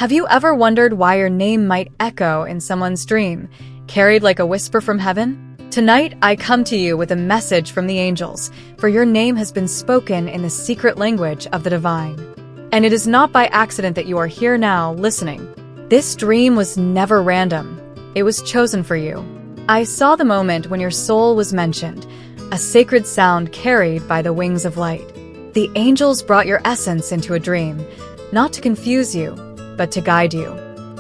Have you ever wondered why your name might echo in someone's dream, carried like a whisper from heaven? Tonight, I come to you with a message from the angels, for your name has been spoken in the secret language of the divine. And it is not by accident that you are here now, listening. This dream was never random. It was chosen for you. I saw the moment when your soul was mentioned, a sacred sound carried by the wings of light. The angels brought your essence into a dream, not to confuse you, but to guide you.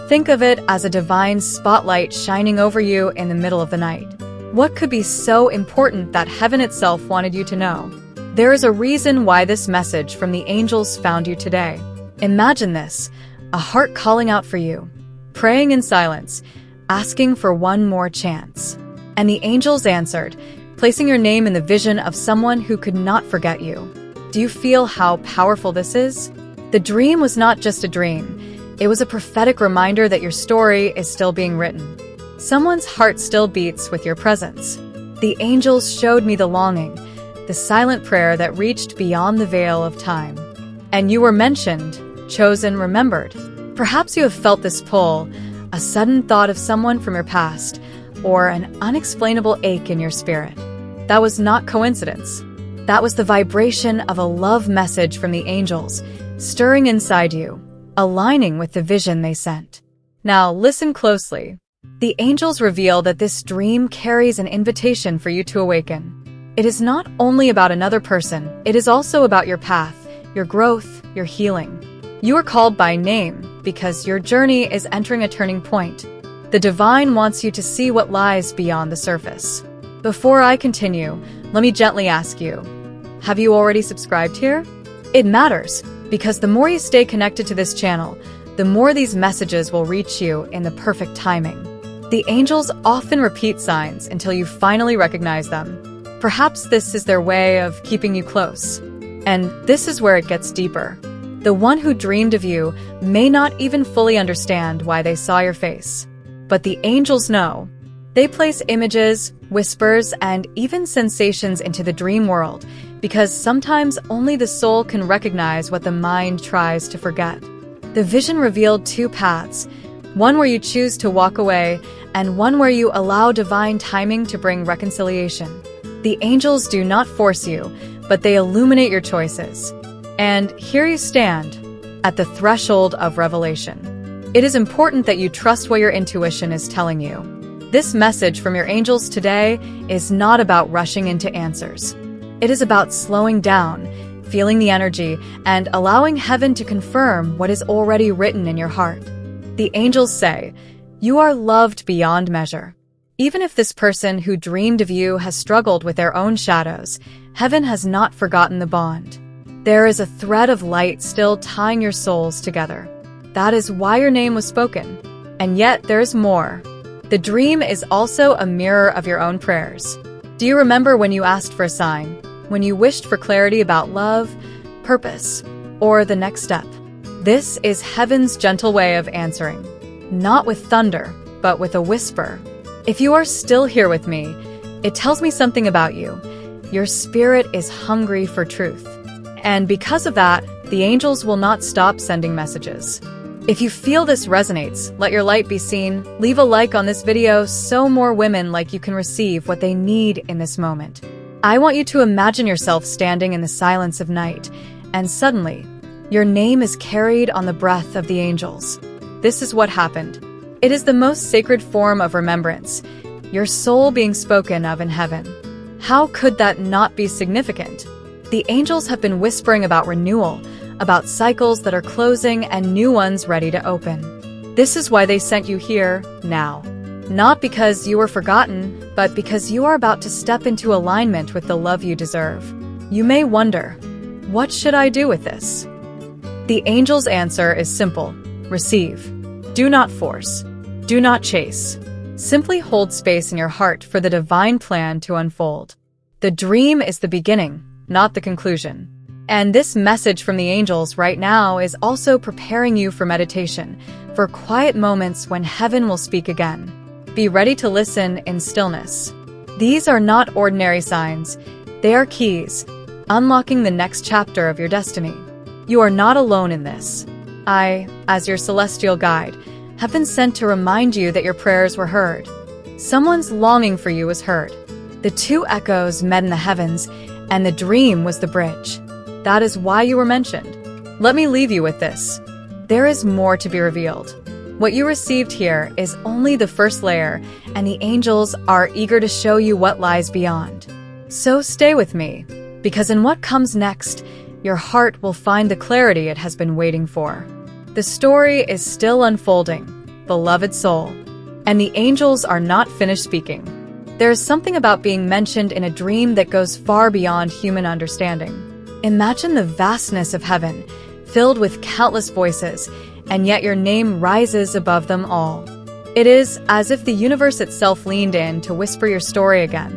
Think of it as a divine spotlight shining over you in the middle of the night. What could be so important that heaven itself wanted you to know? There is a reason why this message from the angels found you today. Imagine this, a heart calling out for you, praying in silence, asking for one more chance. And the angels answered, placing your name in the vision of someone who could not forget you. Do you feel how powerful this is? The dream was not just a dream. It was a prophetic reminder that your story is still being written. Someone's heart still beats with your presence. The angels showed me the longing, the silent prayer that reached beyond the veil of time. And you were mentioned, chosen, remembered. Perhaps you have felt this pull, a sudden thought of someone from your past, or an unexplainable ache in your spirit. That was not coincidence. That was the vibration of a love message from the angels, stirring inside you, aligning with the vision they sent. Now listen closely. The angels reveal that this dream carries an invitation for you to awaken. It is not only about another person, it is also about your path, your growth, your healing. You are called by name because your journey is entering a turning point. The divine wants you to see what lies beyond the surface. Before I continue, let me gently ask you, have you already subscribed here? It matters, because the more you stay connected to this channel, the more these messages will reach you in the perfect timing. The angels often repeat signs until you finally recognize them. Perhaps this is their way of keeping you close. And this is where it gets deeper. The one who dreamed of you may not even fully understand why they saw your face. But the angels know. They place images, whispers, and even sensations into the dream world, because sometimes only the soul can recognize what the mind tries to forget. The vision revealed two paths, one where you choose to walk away, and one where you allow divine timing to bring reconciliation. The angels do not force you, but they illuminate your choices. And here you stand, at the threshold of revelation. It is important that you trust what your intuition is telling you. This message from your angels today is not about rushing into answers. It is about slowing down, feeling the energy, and allowing heaven to confirm what is already written in your heart. The angels say, you are loved beyond measure. Even if this person who dreamed of you has struggled with their own shadows, heaven has not forgotten the bond. There is a thread of light still tying your souls together. That is why your name was spoken. And yet there is more. The dream is also a mirror of your own prayers. Do you remember when you asked for a sign? When you wished for clarity about love, purpose, or the next step? This is heaven's gentle way of answering. Not with thunder, but with a whisper. If you are still here with me, it tells me something about you. Your spirit is hungry for truth. And because of that, the angels will not stop sending messages. If you feel this resonates, let your light be seen. Leave a like on this video so more women like you can receive what they need in this moment. I want you to imagine yourself standing in the silence of night, and suddenly, your name is carried on the breath of the angels. This is what happened. It is the most sacred form of remembrance, your soul being spoken of in heaven. How could that not be significant? The angels have been whispering about renewal, about cycles that are closing and new ones ready to open. This is why they sent you here, now. Not because you were forgotten, but because you are about to step into alignment with the love you deserve. You may wonder, what should I do with this? The angel's answer is simple. Receive. Do not force. Do not chase. Simply hold space in your heart for the divine plan to unfold. The dream is the beginning, not the conclusion. And this message from the angels right now is also preparing you for meditation, for quiet moments when heaven will speak again. Be ready to listen in stillness. These are not ordinary signs. They are keys, unlocking the next chapter of your destiny. You are not alone in this. I, as your celestial guide, have been sent to remind you that your prayers were heard. Someone's longing for you was heard. The two echoes met in the heavens, and the dream was the bridge. That is why you were mentioned. Let me leave you with this. There is more to be revealed. What you received here is only the first layer, and the angels are eager to show you what lies beyond. So stay with me, because in what comes next, your heart will find the clarity it has been waiting for. The story is still unfolding, beloved soul, and the angels are not finished speaking. There is something about being mentioned in a dream that goes far beyond human understanding. Imagine the vastness of heaven, filled with countless voices, and yet your name rises above them all. It is as if the universe itself leaned in to whisper your story again.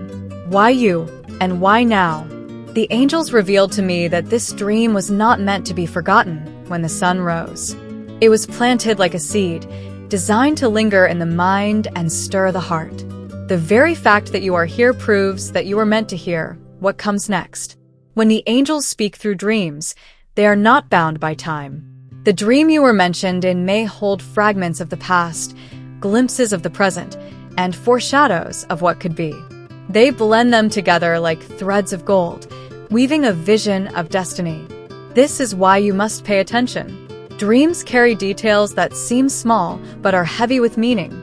Why you, and why now? The angels revealed to me that this dream was not meant to be forgotten when the sun rose. It was planted like a seed, designed to linger in the mind and stir the heart. The very fact that you are here proves that you are meant to hear what comes next. When the angels speak through dreams, they are not bound by time. The dream you were mentioned in may hold fragments of the past, glimpses of the present, and foreshadows of what could be. They blend them together like threads of gold, weaving a vision of destiny. This is why you must pay attention. Dreams carry details that seem small but are heavy with meaning.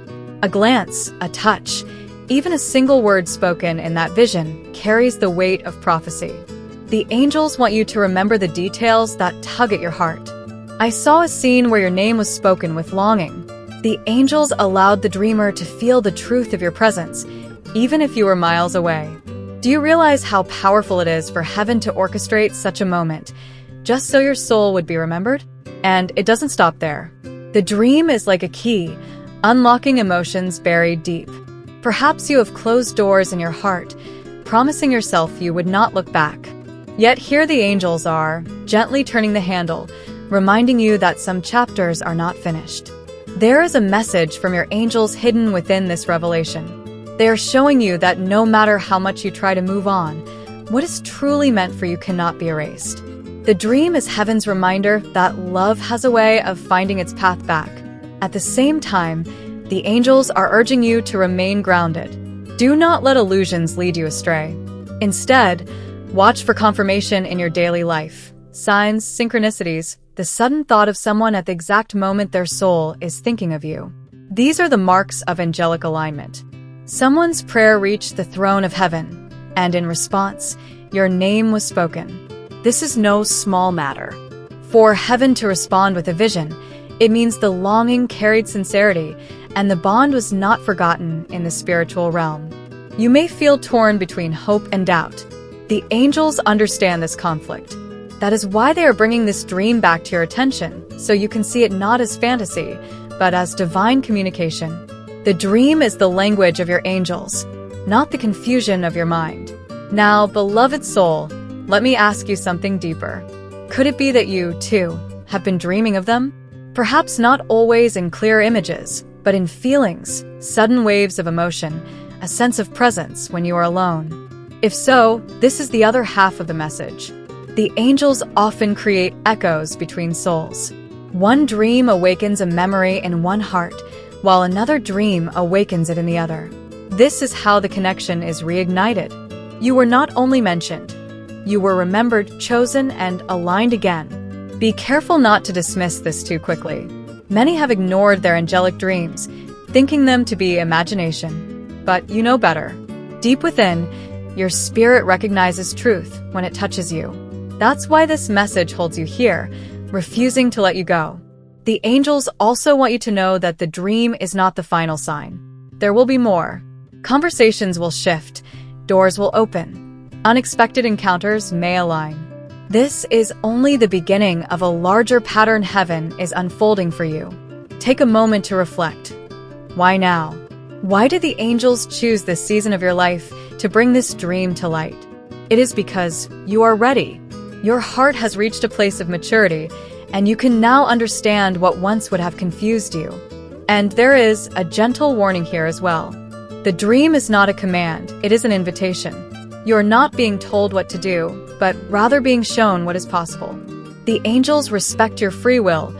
A glance, a touch, even a single word spoken in that vision carries the weight of prophecy. The angels want you to remember the details that tug at your heart. I saw a scene where your name was spoken with longing. The angels allowed the dreamer to feel the truth of your presence, even if you were miles away. Do you realize how powerful it is for heaven to orchestrate such a moment, just so your soul would be remembered? And it doesn't stop there. The dream is like a key, unlocking emotions buried deep. Perhaps you have closed doors in your heart, promising yourself you would not look back. Yet here the angels are, gently turning the handle, reminding you that some chapters are not finished. There is a message from your angels hidden within this revelation. They are showing you that no matter how much you try to move on, what is truly meant for you cannot be erased. The dream is heaven's reminder that love has a way of finding its path back. At the same time, the angels are urging you to remain grounded. Do not let illusions lead you astray. Instead, watch for confirmation in your daily life. Signs, synchronicities, the sudden thought of someone at the exact moment their soul is thinking of you. These are the marks of angelic alignment. Someone's prayer reached the throne of heaven, and in response, your name was spoken. This is no small matter. For heaven to respond with a vision, it means the longing carried sincerity, and the bond was not forgotten in the spiritual realm. You may feel torn between hope and doubt. The angels understand this conflict. That is why they are bringing this dream back to your attention, so you can see it not as fantasy, but as divine communication. The dream is the language of your angels, not the confusion of your mind. Now, beloved soul, let me ask you something deeper. Could it be that you, too, have been dreaming of them? Perhaps not always in clear images, but in feelings, sudden waves of emotion, a sense of presence when you are alone. If so, this is the other half of the message. The angels often create echoes between souls. One dream awakens a memory in one heart, while another dream awakens it in the other. This is how the connection is reignited. You were not only mentioned, you were remembered, chosen, and aligned again. Be careful not to dismiss this too quickly. Many have ignored their angelic dreams, thinking them to be imagination. But you know better. Deep within, your spirit recognizes truth when it touches you. That's why this message holds you here, refusing to let you go. The angels also want you to know that the dream is not the final sign. There will be more. Conversations will shift, doors will open. Unexpected encounters may align. This is only the beginning of a larger pattern heaven is unfolding for you. Take a moment to reflect. Why now? Why did the angels choose this season of your life to bring this dream to light? It is because you are ready. Your heart has reached a place of maturity, and you can now understand what once would have confused you. And there is a gentle warning here as well. The dream is not a command, it is an invitation. You are not being told what to do, but rather being shown what is possible. The angels respect your free will,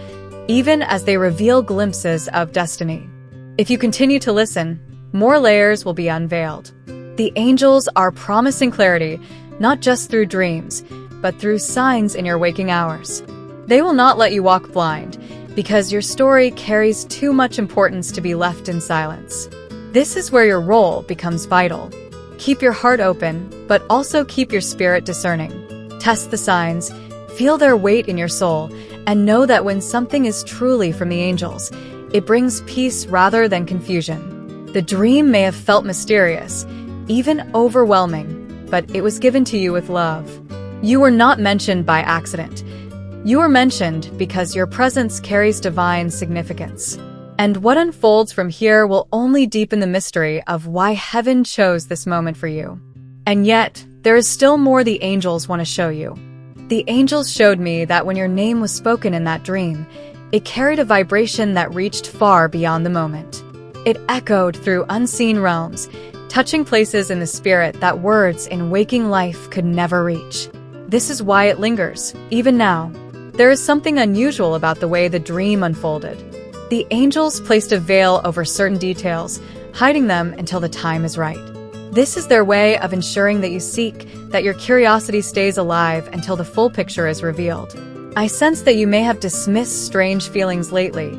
even as they reveal glimpses of destiny. If you continue to listen, more layers will be unveiled. The angels are promising clarity, not just through dreams, but through signs in your waking hours. They will not let you walk blind, because your story carries too much importance to be left in silence. This is where your role becomes vital. Keep your heart open, but also keep your spirit discerning. Test the signs, feel their weight in your soul, and know that when something is truly from the angels, it brings peace rather than confusion. The dream may have felt mysterious, even overwhelming, but it was given to you with love. You were not mentioned by accident. You were mentioned because your presence carries divine significance. And what unfolds from here will only deepen the mystery of why heaven chose this moment for you. And yet, there is still more the angels want to show you. The angels showed me that when your name was spoken in that dream, it carried a vibration that reached far beyond the moment. It echoed through unseen realms, touching places in the spirit that words in waking life could never reach. This is why it lingers, even now. There is something unusual about the way the dream unfolded. The angels placed a veil over certain details, hiding them until the time is right. This is their way of ensuring that you seek, that your curiosity stays alive until the full picture is revealed. I sense that you may have dismissed strange feelings lately,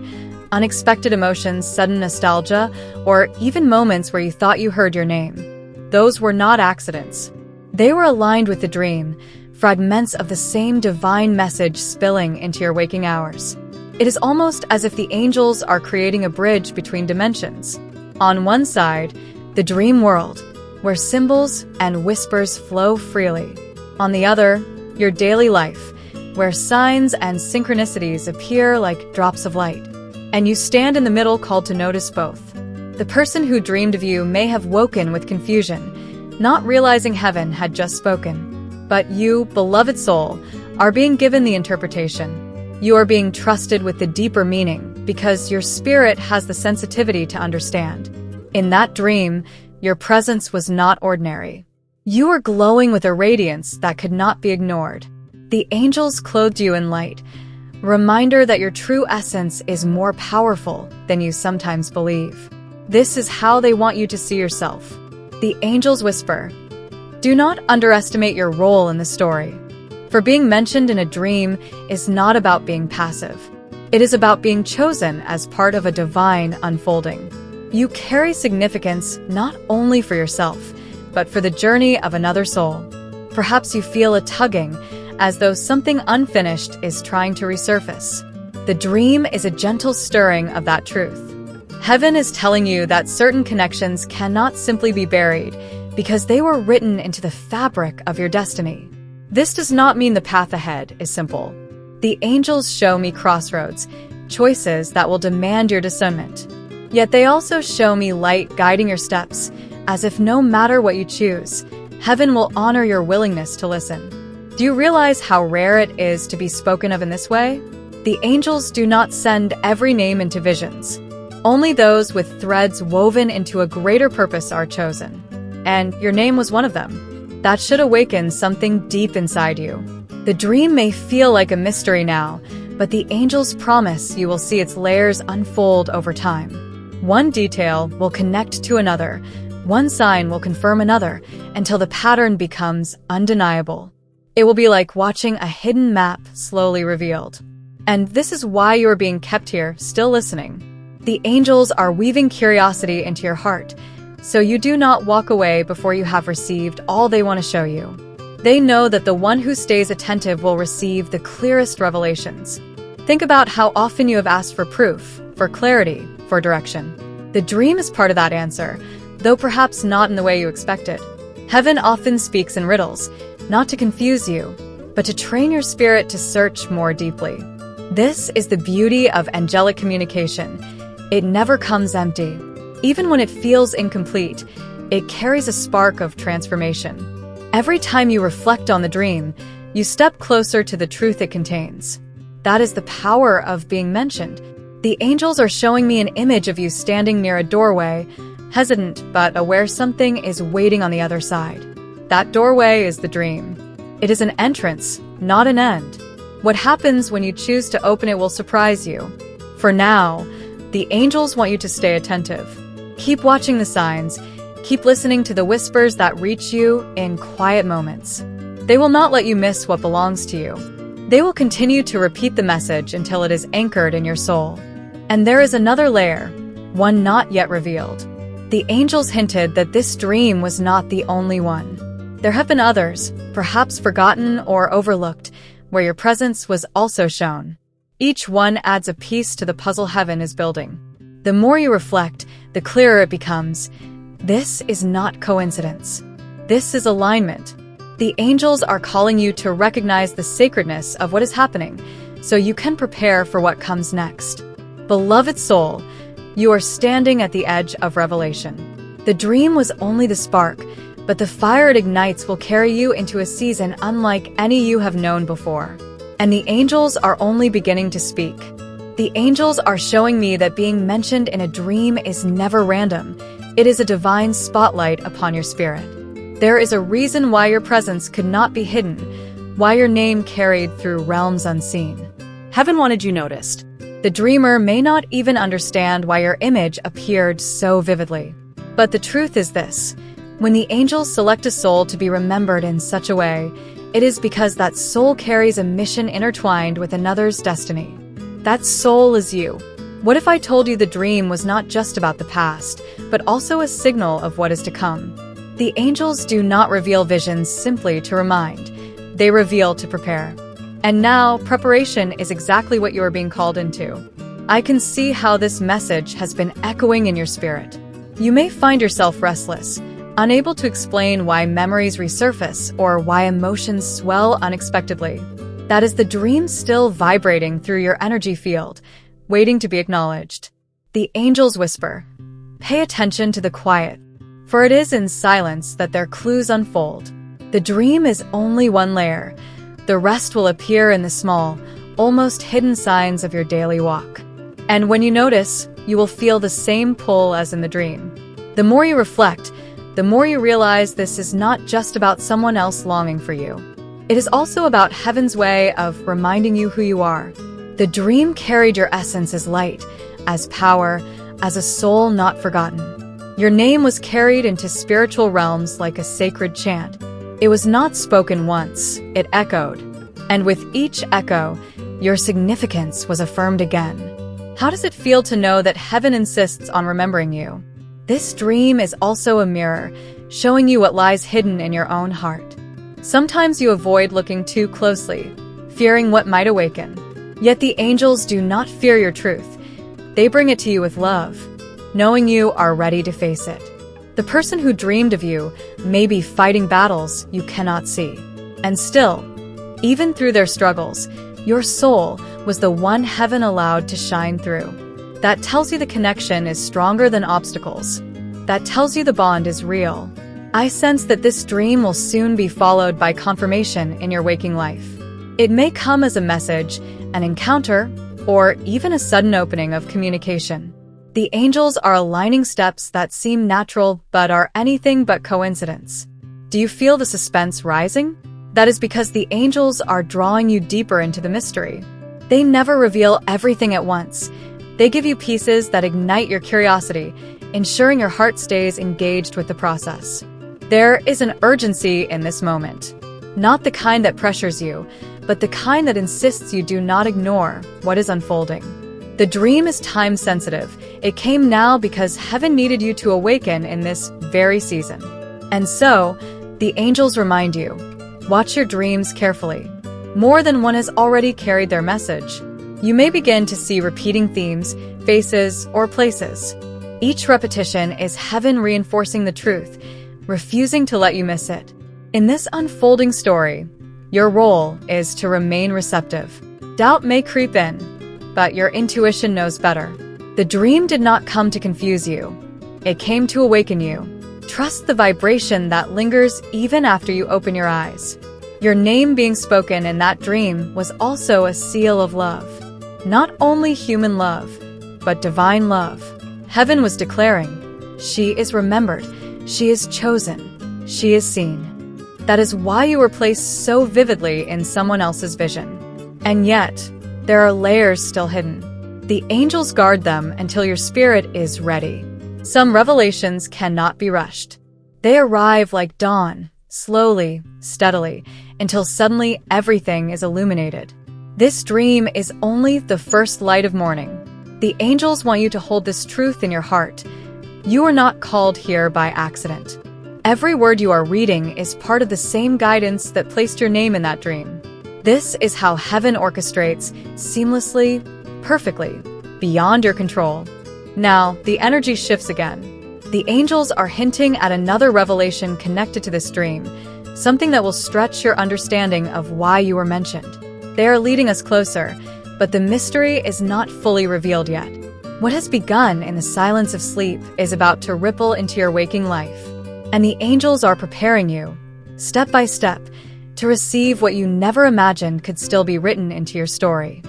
unexpected emotions, sudden nostalgia, or even moments where you thought you heard your name. Those were not accidents. They were aligned with the dream, fragments of the same divine message spilling into your waking hours. It is almost as if the angels are creating a bridge between dimensions. On one side, the dream world, where symbols and whispers flow freely. On the other, your daily life, where signs and synchronicities appear like drops of light. And you stand in the middle, called to notice both. The person who dreamed of you may have woken with confusion, not realizing heaven had just spoken. But you, beloved soul, are being given the interpretation. You are being trusted with the deeper meaning because your spirit has the sensitivity to understand. In that dream, your presence was not ordinary. You were glowing with a radiance that could not be ignored. The angels clothed you in light, a reminder that your true essence is more powerful than you sometimes believe. This is how they want you to see yourself. The angels whisper, "Do not underestimate your role in the story." For being mentioned in a dream is not about being passive. It is about being chosen as part of a divine unfolding. You carry significance not only for yourself, but for the journey of another soul. Perhaps you feel a tugging, as though something unfinished is trying to resurface. The dream is a gentle stirring of that truth. Heaven is telling you that certain connections cannot simply be buried, because they were written into the fabric of your destiny. This does not mean the path ahead is simple. The angels show me crossroads, choices that will demand your discernment. Yet they also show me light guiding your steps, as if no matter what you choose, heaven will honor your willingness to listen. Do you realize how rare it is to be spoken of in this way? The angels do not send every name into visions. Only those with threads woven into a greater purpose are chosen. And your name was one of them. That should awaken something deep inside you. The dream may feel like a mystery now, but the angels promise you will see its layers unfold over time. One detail will connect to another, one sign will confirm another, until the pattern becomes undeniable. It will be like watching a hidden map slowly revealed. And this is why you are being kept here, still listening. The angels are weaving curiosity into your heart, so you do not walk away before you have received all they want to show you. They know that the one who stays attentive will receive the clearest revelations. Think about how often you have asked for proof, for clarity, for direction. The dream is part of that answer, though perhaps not in the way you expected. Heaven often speaks in riddles, not to confuse you, but to train your spirit to search more deeply. This is the beauty of angelic communication. It never comes empty. Even when it feels incomplete, it carries a spark of transformation. Every time you reflect on the dream, you step closer to the truth it contains. That is the power of being mentioned. The angels are showing me an image of you standing near a doorway, hesitant but aware something is waiting on the other side. That doorway is the dream. It is an entrance, not an end. What happens when you choose to open it will surprise you. For now, the angels want you to stay attentive. Keep watching the signs. Keep listening to the whispers that reach you in quiet moments. They will not let you miss what belongs to you. They will continue to repeat the message until it is anchored in your soul. And there is another layer, one not yet revealed. The angels hinted that this dream was not the only one. There have been others, perhaps forgotten or overlooked, where your presence was also shown. Each one adds a piece to the puzzle heaven is building. The more you reflect, the clearer it becomes. This is not coincidence. This is alignment. The angels are calling you to recognize the sacredness of what is happening, so you can prepare for what comes next. Beloved soul, you are standing at the edge of revelation. The dream was only the spark, but the fire it ignites will carry you into a season unlike any you have known before. And the angels are only beginning to speak. The angels are showing me that being mentioned in a dream is never random. It is a divine spotlight upon your spirit. There is a reason why your presence could not be hidden, why your name carried through realms unseen. Heaven wanted you noticed. The dreamer may not even understand why your image appeared so vividly. But the truth is this: when the angels select a soul to be remembered in such a way, it is because that soul carries a mission intertwined with another's destiny. That soul is you. What if I told you the dream was not just about the past, but also a signal of what is to come? The angels do not reveal visions simply to remind. They reveal to prepare. And now, preparation is exactly what you are being called into. I can see how this message has been echoing in your spirit. You may find yourself restless, unable to explain why memories resurface or why emotions swell unexpectedly. That is the dream still vibrating through your energy field, waiting to be acknowledged. The angels whisper, "Pay attention to the quiet, for it is in silence that their clues unfold." The dream is only one layer. The rest will appear in the small, almost hidden signs of your daily walk. And when you notice, you will feel the same pull as in the dream. The more you reflect, the more you realize this is not just about someone else longing for you. It is also about heaven's way of reminding you who you are. The dream carried your essence as light, as power, as a soul not forgotten. Your name was carried into spiritual realms like a sacred chant. It was not spoken once, it echoed. And with each echo, your significance was affirmed again. How does it feel to know that heaven insists on remembering you? This dream is also a mirror, showing you what lies hidden in your own heart. Sometimes you avoid looking too closely, fearing what might awaken. Yet the angels do not fear your truth. They bring it to you with love, knowing you are ready to face it. The person who dreamed of you may be fighting battles you cannot see. And still, even through their struggles, your soul was the one heaven allowed to shine through. That tells you the connection is stronger than obstacles. That tells you the bond is real. I sense that this dream will soon be followed by confirmation in your waking life. It may come as a message, an encounter, or even a sudden opening of communication. The angels are aligning steps that seem natural but are anything but coincidence. Do you feel the suspense rising? That is because the angels are drawing you deeper into the mystery. They never reveal everything at once. They give you pieces that ignite your curiosity, ensuring your heart stays engaged with the process. There is an urgency in this moment. Not the kind that pressures you, but the kind that insists you do not ignore what is unfolding. The dream is time-sensitive. It came now because heaven needed you to awaken in this very season. And so, the angels remind you, watch your dreams carefully. More than one has already carried their message. You may begin to see repeating themes, faces, or places. Each repetition is heaven reinforcing the truth, refusing to let you miss it. In this unfolding story, your role is to remain receptive. Doubt may creep in, but your intuition knows better. The dream did not come to confuse you. It came to awaken you. Trust the vibration that lingers even after you open your eyes. Your name being spoken in that dream was also a seal of love. Not only human love, but divine love. Heaven was declaring, she is remembered, she is chosen, she is seen. That is why you were placed so vividly in someone else's vision. And yet, there are layers still hidden. The angels guard them until your spirit is ready. Some revelations cannot be rushed. They arrive like dawn, slowly, steadily, until suddenly everything is illuminated. This dream is only the first light of morning. The angels want you to hold this truth in your heart. You are not called here by accident. Every word you are reading is part of the same guidance that placed your name in that dream. This is how heaven orchestrates, seamlessly, perfectly, beyond your control. Now, the energy shifts again. The angels are hinting at another revelation connected to this dream, something that will stretch your understanding of why you were mentioned. They are leading us closer, but the mystery is not fully revealed yet. What has begun in the silence of sleep is about to ripple into your waking life. And the angels are preparing you, step by step, to receive what you never imagined could still be written into your story.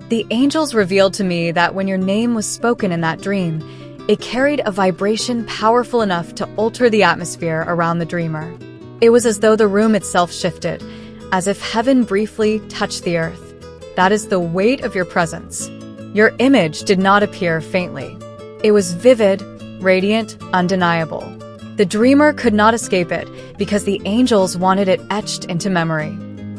The angels revealed to me that when your name was spoken in that dream, it carried a vibration powerful enough to alter the atmosphere around the dreamer. It was as though the room itself shifted, as if heaven briefly touched the earth. That is the weight of your presence. Your image did not appear faintly. It was vivid, radiant, undeniable. The dreamer could not escape it because the angels wanted it etched into memory.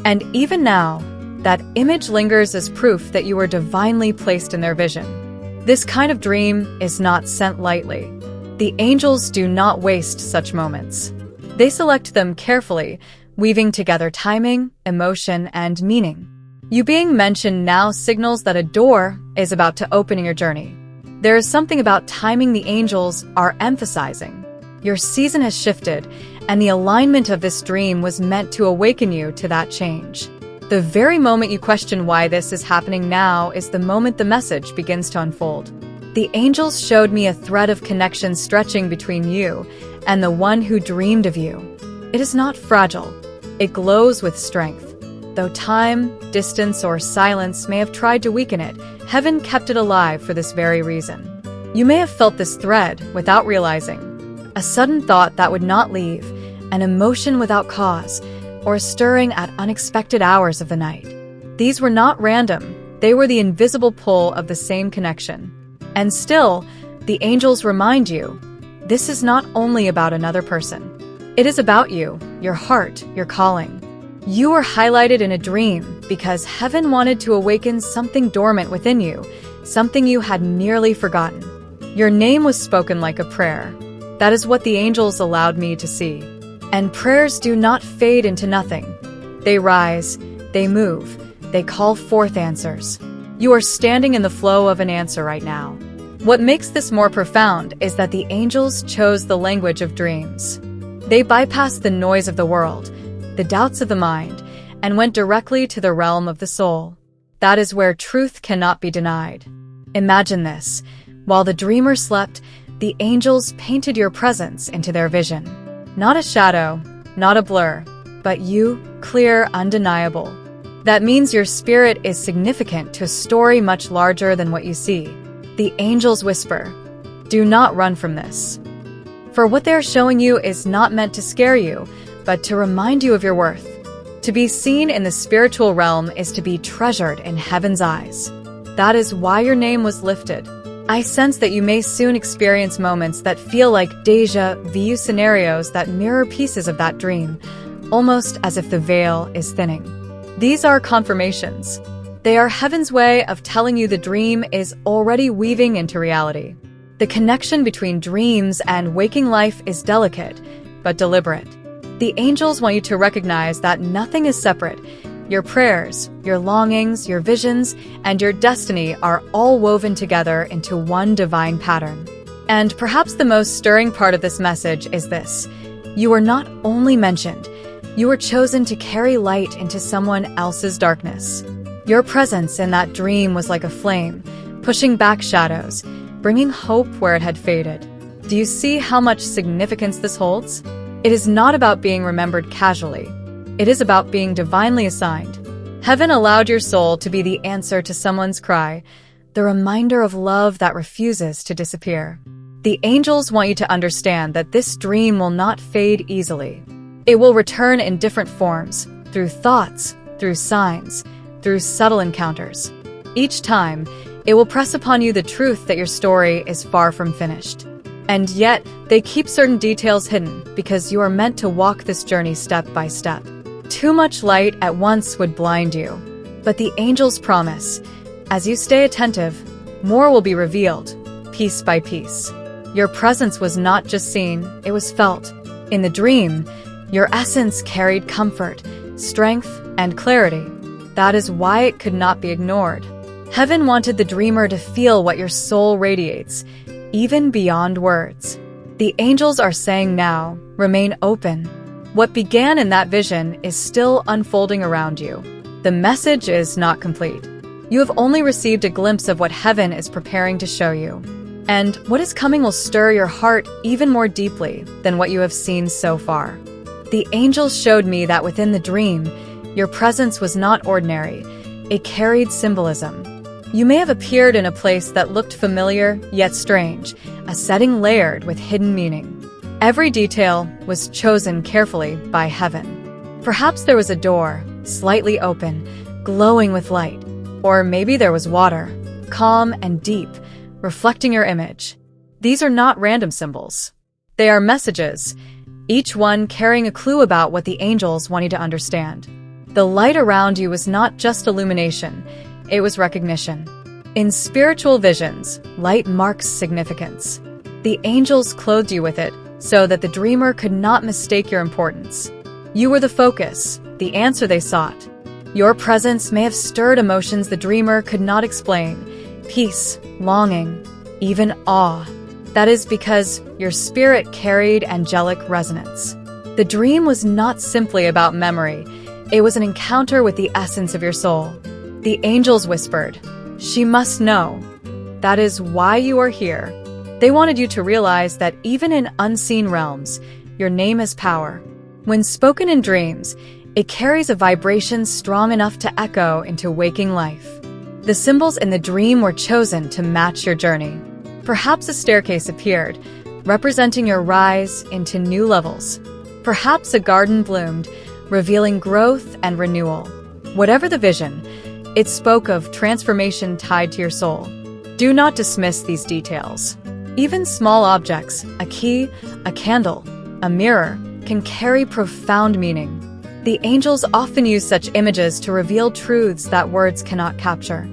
And even now, that image lingers as proof that you were divinely placed in their vision. This kind of dream is not sent lightly. The angels do not waste such moments. They select them carefully, weaving together timing, emotion, and meaning. You being mentioned now signals that a door is about to open in your journey. There is something about timing the angels are emphasizing. Your season has shifted, and the alignment of this dream was meant to awaken you to that change. The very moment you question why this is happening now is the moment the message begins to unfold. The angels showed me a thread of connection stretching between you and the one who dreamed of you. It is not fragile. It glows with strength. Though time, distance, or silence may have tried to weaken it, heaven kept it alive for this very reason. You may have felt this thread without realizing. A sudden thought that would not leave, an emotion without cause, or stirring at unexpected hours of the night. These were not random. They were the invisible pull of the same connection. And still, the angels remind you, this is not only about another person. It is about you, your heart, your calling. You were highlighted in a dream because heaven wanted to awaken something dormant within you, something you had nearly forgotten. Your name was spoken like a prayer. That is what the angels allowed me to see. And prayers do not fade into nothing. They rise, they move, they call forth answers. You are standing in the flow of an answer right now. What makes this more profound is that the angels chose the language of dreams. They bypassed the noise of the world, the doubts of the mind, and went directly to the realm of the soul. That is where truth cannot be denied. Imagine this. While the dreamer slept, the angels painted your presence into their vision. Not a shadow, not a blur, but you, clear, undeniable. That means your spirit is significant to a story much larger than what you see. The angels whisper, do not run from this. For what they are showing you is not meant to scare you, but to remind you of your worth. To be seen in the spiritual realm is to be treasured in heaven's eyes. That is why your name was lifted. I sense that you may soon experience moments that feel like déjà vu scenarios that mirror pieces of that dream, almost as if the veil is thinning. These are confirmations. They are heaven's way of telling you the dream is already weaving into reality. The connection between dreams and waking life is delicate, but deliberate. The angels want you to recognize that nothing is separate. Your prayers, your longings, your visions, and your destiny are all woven together into one divine pattern. And perhaps the most stirring part of this message is this. You are not only mentioned, you were chosen to carry light into someone else's darkness. Your presence in that dream was like a flame, pushing back shadows, bringing hope where it had faded. Do you see how much significance this holds? It is not about being remembered casually. It is about being divinely assigned. Heaven allowed your soul to be the answer to someone's cry, the reminder of love that refuses to disappear. The angels want you to understand that this dream will not fade easily. It will return in different forms, through thoughts, through signs, through subtle encounters. Each time, it will press upon you the truth that your story is far from finished. And yet, they keep certain details hidden because you are meant to walk this journey step by step. Too much light at once would blind you. But the angels promise, as you stay attentive, more will be revealed, piece by piece. Your presence was not just seen, it was felt. In the dream, your essence carried comfort, strength, and clarity. That is why it could not be ignored. Heaven wanted the dreamer to feel what your soul radiates, even beyond words. The angels are saying now, remain open. What began in that vision is still unfolding around you. The message is not complete. You have only received a glimpse of what heaven is preparing to show you. And what is coming will stir your heart even more deeply than what you have seen so far. The angels showed me that within the dream, your presence was not ordinary. It carried symbolism. You may have appeared in a place that looked familiar yet strange, a setting layered with hidden meaning. Every detail was chosen carefully by heaven. Perhaps there was a door, slightly open, glowing with light. Or maybe there was water, calm and deep, reflecting your image. These are not random symbols. They are messages, each one carrying a clue about what the angels want you to understand. The light around you was not just illumination, it was recognition. In spiritual visions, light marks significance. The angels clothed you with it so that the dreamer could not mistake your importance. You were the focus, the answer they sought. Your presence may have stirred emotions the dreamer could not explain, peace, longing, even awe. That is because your spirit carried angelic resonance. The dream was not simply about memory, it was an encounter with the essence of your soul. The angels whispered, "She must know. That is why you are here." They wanted you to realize that even in unseen realms, your name has power. When spoken in dreams, it carries a vibration strong enough to echo into waking life. The symbols in the dream were chosen to match your journey. Perhaps a staircase appeared, representing your rise into new levels. Perhaps a garden bloomed, revealing growth and renewal. Whatever the vision, it spoke of transformation tied to your soul. Do not dismiss these details. Even small objects, a key, a candle, a mirror, can carry profound meaning. The angels often use such images to reveal truths that words cannot capture.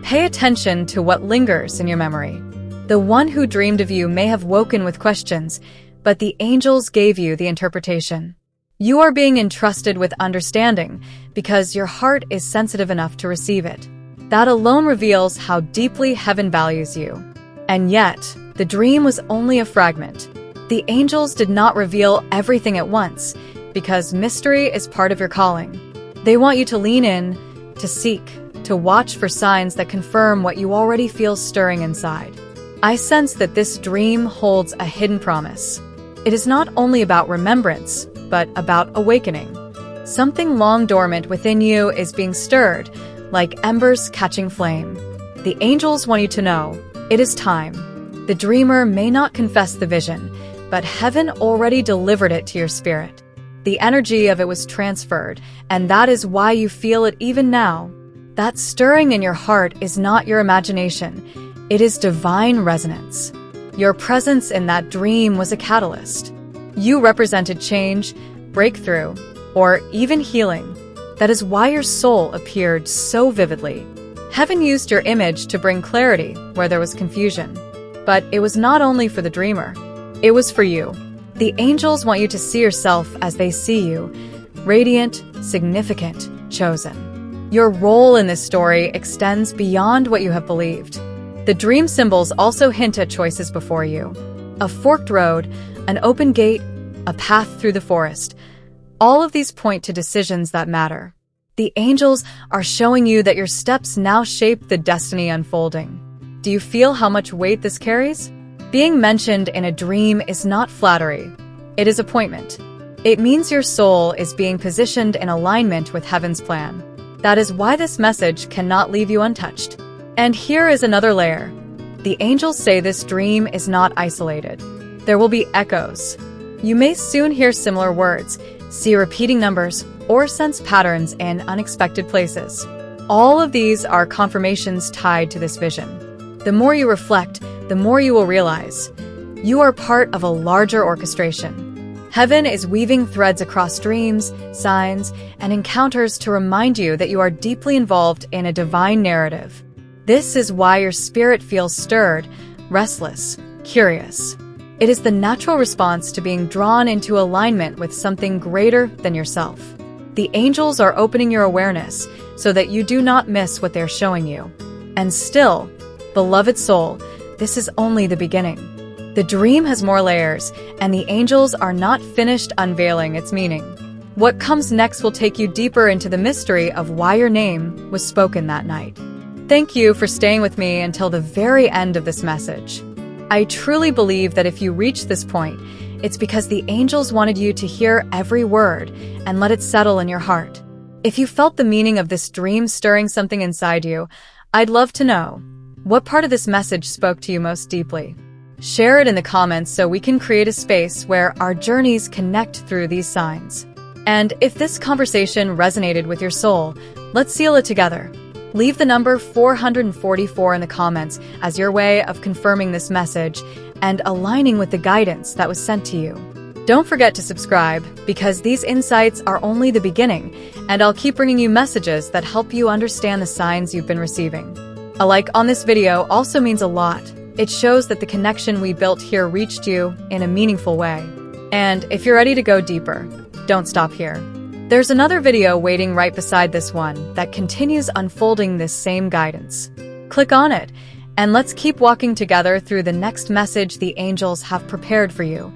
Pay attention to what lingers in your memory. The one who dreamed of you may have woken with questions, but the angels gave you the interpretation. You are being entrusted with understanding because your heart is sensitive enough to receive it. That alone reveals how deeply heaven values you. And yet, the dream was only a fragment. The angels did not reveal everything at once, because mystery is part of your calling. They want you to lean in, to seek, to watch for signs that confirm what you already feel stirring inside. I sense that this dream holds a hidden promise. It is not only about remembrance, but about awakening. Something long dormant within you is being stirred, like embers catching flame. The angels want you to know, it is time. The dreamer may not confess the vision, but heaven already delivered it to your spirit. The energy of it was transferred, and that is why you feel it even now. That stirring in your heart is not your imagination, it is divine resonance. Your presence in that dream was a catalyst. You represented change, breakthrough, or even healing. That is why your soul appeared so vividly. Heaven used your image to bring clarity where there was confusion. But it was not only for the dreamer. It was for you. The angels want you to see yourself as they see you, radiant, significant, chosen. Your role in this story extends beyond what you have believed. The dream symbols also hint at choices before you. A forked road, an open gate, a path through the forest. All of these point to decisions that matter. The angels are showing you that your steps now shape the destiny unfolding. Do you feel how much weight this carries? Being mentioned in a dream is not flattery. It is appointment. It means your soul is being positioned in alignment with heaven's plan. That is why this message cannot leave you untouched. And here is another layer. The angels say this dream is not isolated. There will be echoes. You may soon hear similar words, see repeating numbers, or sense patterns in unexpected places. All of these are confirmations tied to this vision. The more you reflect, the more you will realize you are part of a larger orchestration. Heaven is weaving threads across dreams, signs, and encounters to remind you that you are deeply involved in a divine narrative. This is why your spirit feels stirred, restless, curious. It is the natural response to being drawn into alignment with something greater than yourself. The angels are opening your awareness so that you do not miss what they're showing you. And still, beloved soul, this is only the beginning. The dream has more layers, and the angels are not finished unveiling its meaning. What comes next will take you deeper into the mystery of why your name was spoken that night. Thank you for staying with me until the very end of this message. I truly believe that if you reach this point, it's because the angels wanted you to hear every word and let it settle in your heart. If you felt the meaning of this dream stirring something inside you, I'd love to know, what part of this message spoke to you most deeply? Share it in the comments so we can create a space where our journeys connect through these signs. And if this conversation resonated with your soul, let's seal it together. Leave the number 444 in the comments as your way of confirming this message and aligning with the guidance that was sent to you. Don't forget to subscribe, because these insights are only the beginning, and I'll keep bringing you messages that help you understand the signs you've been receiving. A like on this video also means a lot. It shows that the connection we built here reached you in a meaningful way. And if you're ready to go deeper, don't stop here. There's another video waiting right beside this one that continues unfolding this same guidance. Click on it, and let's keep walking together through the next message the angels have prepared for you.